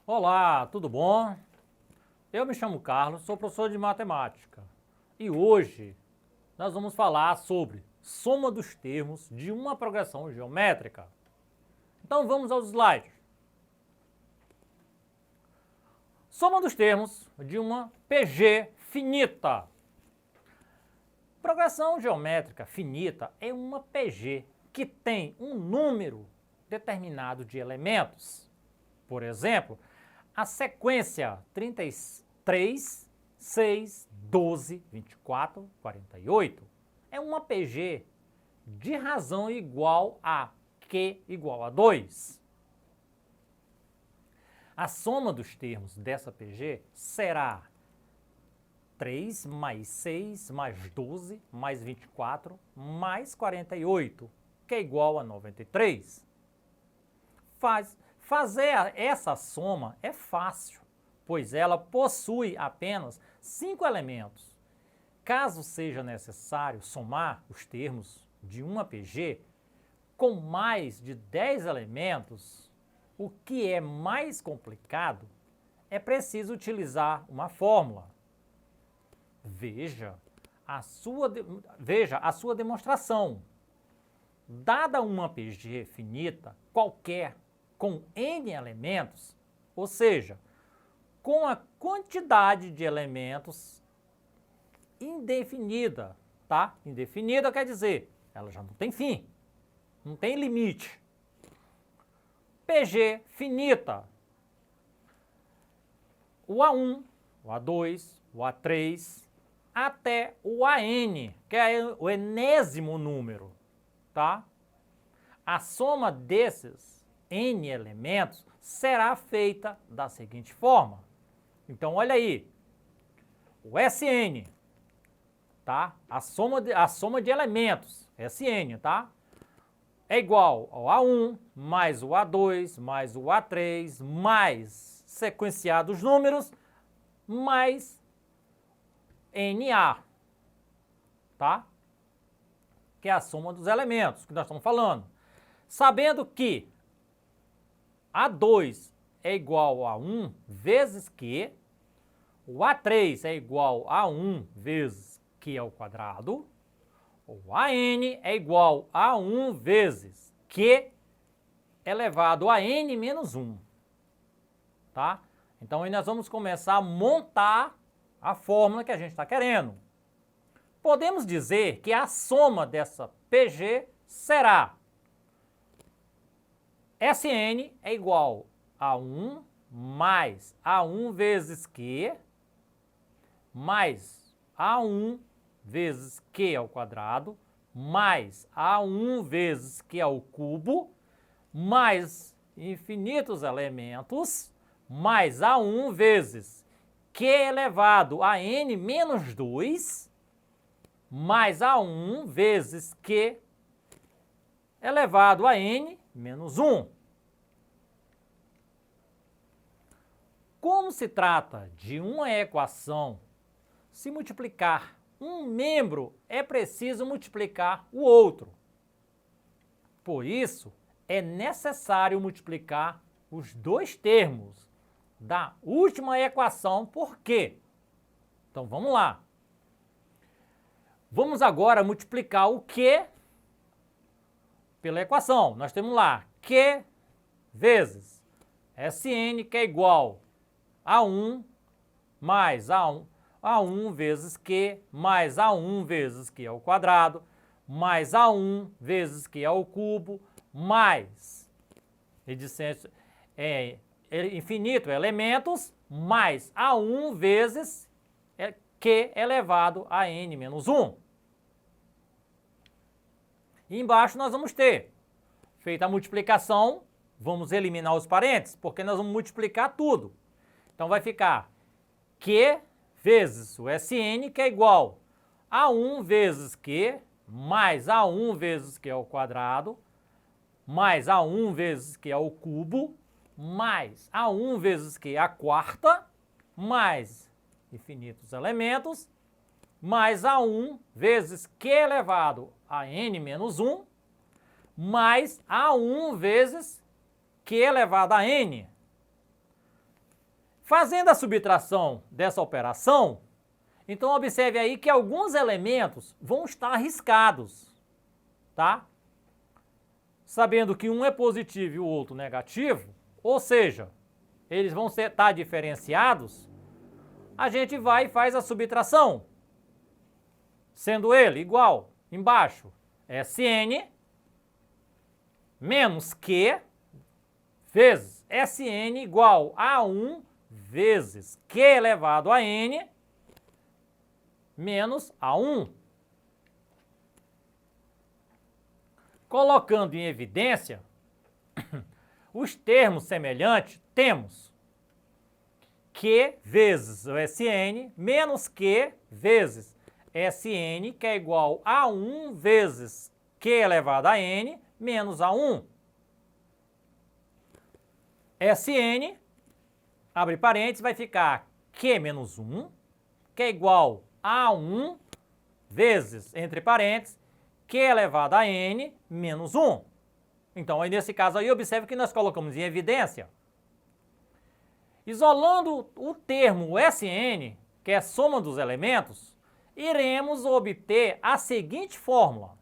Olá, tudo bom? Eu me chamo Carlos, sou professor de matemática e hoje nós vamos falar sobre soma dos termos de uma progressão geométrica. Então vamos aos slides. Soma dos termos de uma PG finita. Progressão geométrica finita é uma PG que tem um número determinado de elementos. Por exemplo, a sequência 33, 6, 12, 24, 48 é uma PG de razão igual a Q igual a 2. A soma dos termos dessa PG será 3 mais 6 mais 12 mais 24 mais 48, que é igual a 93. Fazer essa soma é fácil, pois ela possui apenas 5 elementos. Caso seja necessário somar os termos de uma PG com mais de 10 elementos, o que é mais complicado, é preciso utilizar uma fórmula. Veja a sua demonstração. Dada uma PG finita qualquer com N elementos, ou seja, com a quantidade de elementos indefinida, tá? Indefinida quer dizer, ela já não tem fim, não tem limite. PG finita. O A1, o A2, o A3, até o AN, que é o enésimo número, tá? A soma desses N elementos será feita da seguinte forma. Então, olha aí, o SN, tá? A soma de elementos, SN, tá? É igual ao A1 mais o A2 mais o A3 mais sequenciados números mais NA, tá? Que é a soma dos elementos que nós estamos falando. Sabendo que A2 é igual a 1 vezes Q, o A3 é igual a 1 vezes Q ao quadrado, o AN é igual a 1 vezes Q elevado a N menos 1, tá? Então aí nós vamos começar a montar a fórmula que a gente está querendo. Podemos dizer que a soma dessa PG será SN é igual a 1 mais A1 vezes Q mais A1 vezes Q ao quadrado mais A1 vezes Q ao cubo mais infinitos elementos mais A1 vezes Q elevado a N menos 2 mais A1 vezes Q elevado a N menos 1. Como se trata de uma equação, se multiplicar um membro, é preciso multiplicar o outro. Por isso, é necessário multiplicar os dois termos da última equação por Q. Então, vamos lá. Vamos agora multiplicar o Q pela equação. Nós temos lá Q vezes SN, que é igual a 1 mais A1 vezes Q mais A1 vezes Q ao quadrado mais A1 vezes Q ao cubo mais infinito elementos mais A1 vezes Q elevado a N menos 1. E embaixo nós vamos ter, feita a multiplicação, vamos eliminar os parênteses, porque nós vamos multiplicar tudo. Então vai ficar Q vezes o SN, que é igual a 1 vezes Q, mais A1 vezes Q ao quadrado, mais A1 vezes Q ao cubo, mais A1 vezes Q à quarta, mais infinitos elementos, mais A1 vezes Q elevado a N menos 1, mais A1 vezes Q elevado a N. Fazendo a subtração dessa operação, então observe aí que alguns elementos vão estar riscados, tá? Sabendo que um é positivo e o outro negativo, ou seja, eles vão estar diferenciados, a gente vai e faz a subtração, sendo ele igual, embaixo, Sn menos Q vezes Sn igual a 1 vezes Q elevado a N menos A1. Colocando em evidência os termos semelhantes, temos Q vezes o Sn menos Q vezes Sn, que é igual a 1 vezes Q elevado a N menos A1. Sn, abre parênteses, vai ficar Q menos 1, que é igual a 1 vezes, entre parênteses, Q elevado a N menos 1. Então, aí nesse caso aí, observe que nós colocamos em evidência. Isolando o termo Sn, que é a soma dos elementos, iremos obter a seguinte fórmula.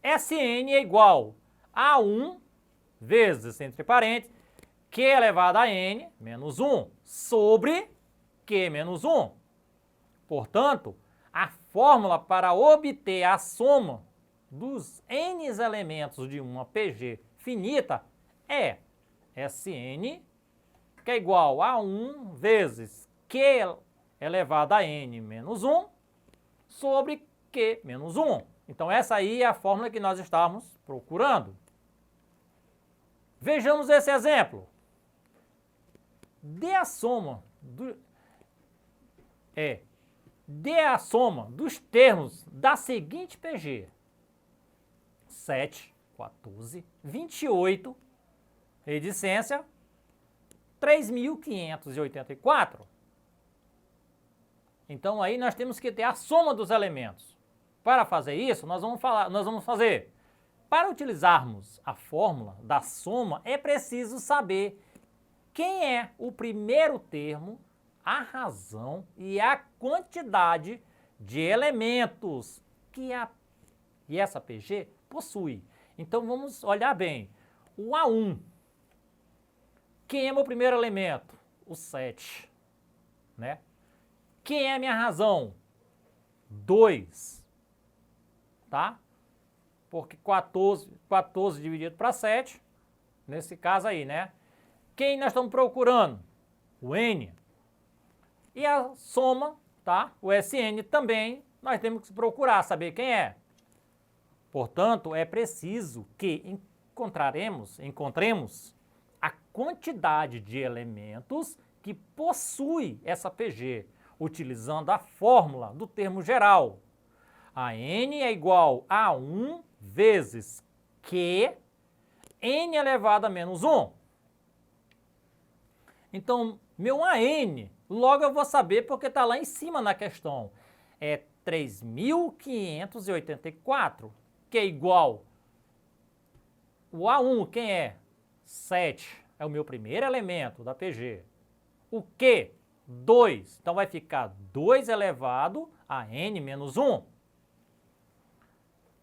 Sn é igual a 1 vezes, entre parênteses, Q elevado a N menos 1 sobre Q menos 1. Portanto, a fórmula para obter a soma dos n elementos de uma PG finita é Sn, que é igual a 1 vezes Q elevado a N menos 1 sobre Q menos 1. Então, essa aí é a fórmula que nós estamos procurando. Vejamos esse exemplo. Dê a soma dos termos da seguinte PG: 7, 14, 28, reticência, 3.584. Então aí nós temos que ter a soma dos elementos. Para fazer isso, nós vamos fazer. Para utilizarmos a fórmula da soma, é preciso saber quem é o primeiro termo, a razão e a quantidade de elementos que essa PG possui. Então vamos olhar bem. O A1. Quem é meu primeiro elemento? O 7. Né? Quem é a minha razão? 2. Tá? Porque 14 dividido para 7, nesse caso aí, né? Quem nós estamos procurando? O N. E a soma, tá? O Sn também, nós temos que procurar saber quem é. Portanto, é preciso que encontremos a quantidade de elementos que possui essa PG, utilizando a fórmula do termo geral. A N é igual a 1 vezes Q, N elevado a menos 1. Então, meu AN, logo eu vou saber porque está lá em cima na questão. É 3.584, que é igual. O A1, quem é? 7, é o meu primeiro elemento da PG. O Q? 2, então vai ficar 2 elevado a N menos 1.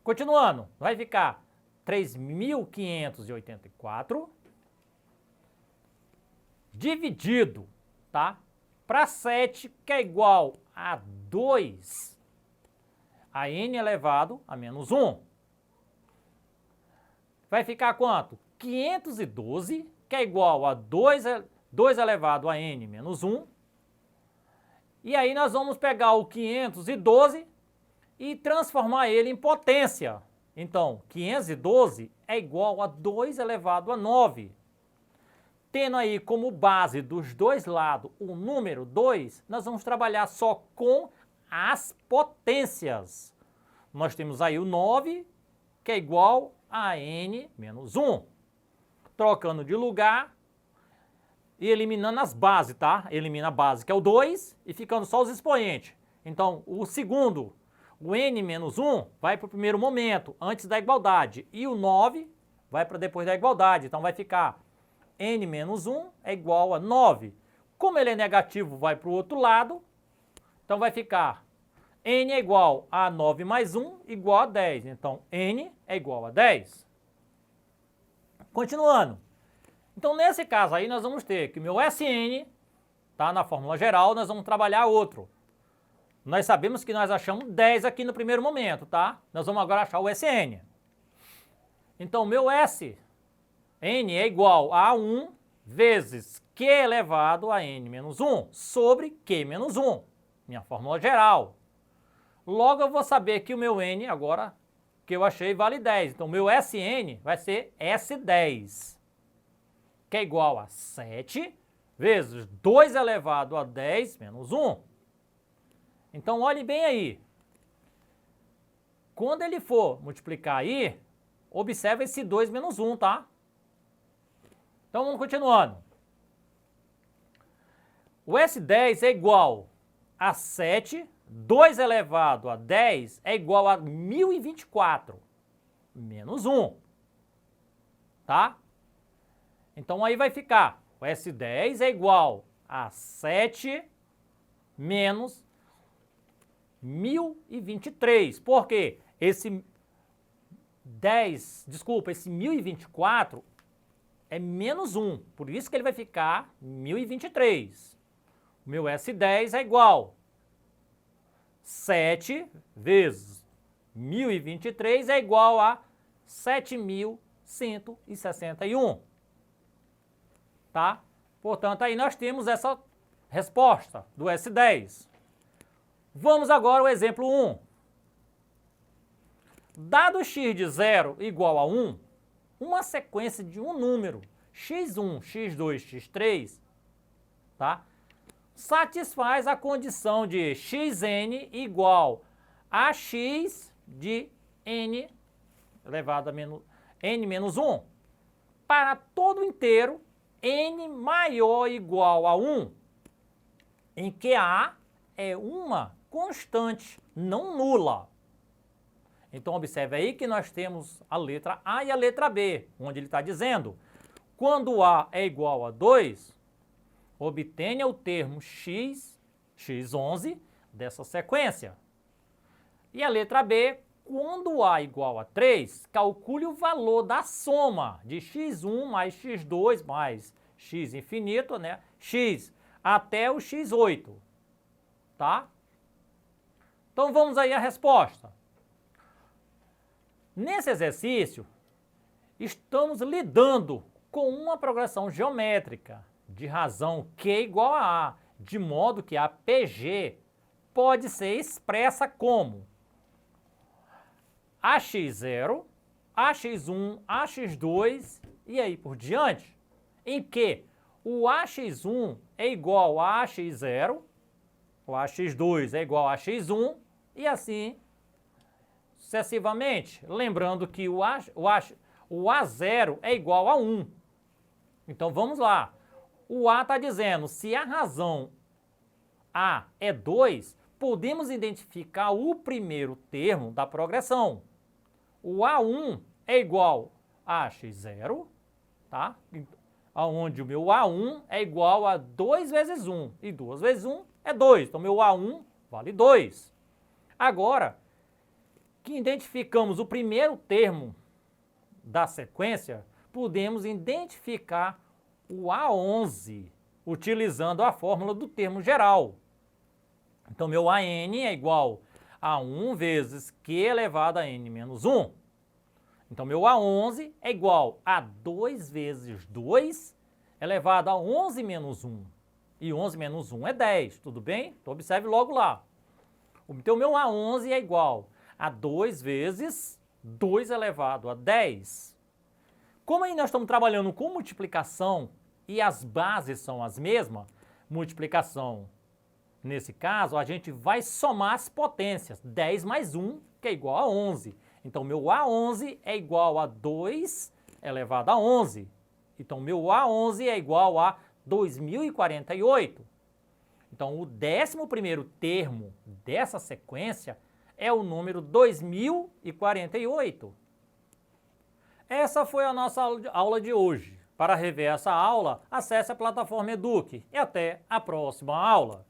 Continuando, vai ficar 3.584 dividido, tá? Para 7, que é igual a 2, a N elevado a menos 1. Vai ficar quanto? 512, que é igual a 2 elevado a N menos 1. E aí nós vamos pegar o 512 e transformar ele em potência. Então, 512 é igual a 2 elevado a 9. Tendo aí como base dos dois lados o número 2, nós vamos trabalhar só com as potências. Nós temos aí o 9, que é igual a N menos 1. Trocando de lugar e eliminando as bases, tá? Elimina a base, que é o 2, e ficando só os expoentes. Então, o segundo, o N menos 1, vai para o primeiro momento, antes da igualdade. E o 9 vai para depois da igualdade. Então, vai ficar N menos 1 é igual a 9. Como ele é negativo, vai para o outro lado. Então vai ficar n é igual a 9 mais 1 igual a 10. Então n é igual a 10. Continuando. Então nesse caso aí nós vamos ter que meu Sn, tá, na fórmula geral, nós vamos trabalhar outro. Nós sabemos que nós achamos 10 aqui no primeiro momento, tá? Nós vamos agora achar o Sn. Então meu Sn é igual a 1 vezes Q elevado a n menos 1 sobre Q menos 1. Minha fórmula geral. Logo eu vou saber que o meu n agora, que eu achei, vale 10. Então meu Sn vai ser S10, que é igual a 7 vezes 2 elevado a 10 menos 1. Então olhe bem aí. Quando ele for multiplicar aí, observe esse 2 menos 1, tá? Então vamos continuando. O S10 é igual a 7, 2 elevado a 10 é igual a 1024, menos 1, tá? Então aí vai ficar, o S10 é igual a 7 menos 1023, porque esse 1024 é menos 1, por isso que ele vai ficar 1023. O meu S10 é igual 7 vezes 1023 é igual a 7.161, tá? Portanto, aí nós temos essa resposta do S10. Vamos agora ao exemplo 1. Dado x de 0 igual a 1, uma sequência de um número, x1, x2, x3, tá? Satisfaz a condição de xn igual a x de n elevado a n menos 1 para todo inteiro n maior ou igual a 1, em que a é uma constante, não nula. Então observe aí que nós temos a letra A e a letra B, onde ele está dizendo, quando A é igual a 2, obtenha o termo x11 dessa sequência. E a letra B, quando A é igual a 3, calcule o valor da soma de x1 mais x2 mais x infinito, né? X até o x8, tá? Então vamos aí à resposta. Nesse exercício, estamos lidando com uma progressão geométrica de razão Q igual a A, de modo que a PG pode ser expressa como AX0, AX1, AX2 e aí por diante, em que o AX1 é igual a AX0, o AX2 é igual a AX1 e assim sucessivamente, lembrando que o A0 é igual a 1. Então vamos lá. O A está dizendo, se a razão A é 2, podemos identificar o primeiro termo da progressão. O A1 é igual a x0, tá? Onde o meu A1 é igual a 2 vezes 1, e 2 vezes 1 é 2, então meu A1 vale 2. Agora, que identificamos o primeiro termo da sequência, podemos identificar o A11, utilizando a fórmula do termo geral. Então, meu AN é igual a 1 vezes Q elevado a n menos 1. Então, meu A11 é igual a 2 vezes 2 elevado a 11 menos 1. E 11 menos 1 é 10, tudo bem? Então, observe logo lá. Então, meu A11 é igual a 2 vezes 2 elevado a 10. Como aí nós estamos trabalhando com multiplicação e as bases são as mesmas, multiplicação, nesse caso, a gente vai somar as potências, 10 mais 1, que é igual a 11. Então, meu A11 é igual a 2 elevado a 11. Então, meu A11 é igual a 2048. Então, o 11º termo dessa sequência é o número 2048. Essa foi a nossa aula de hoje. Para rever essa aula, acesse a plataforma Eduque e até a próxima aula.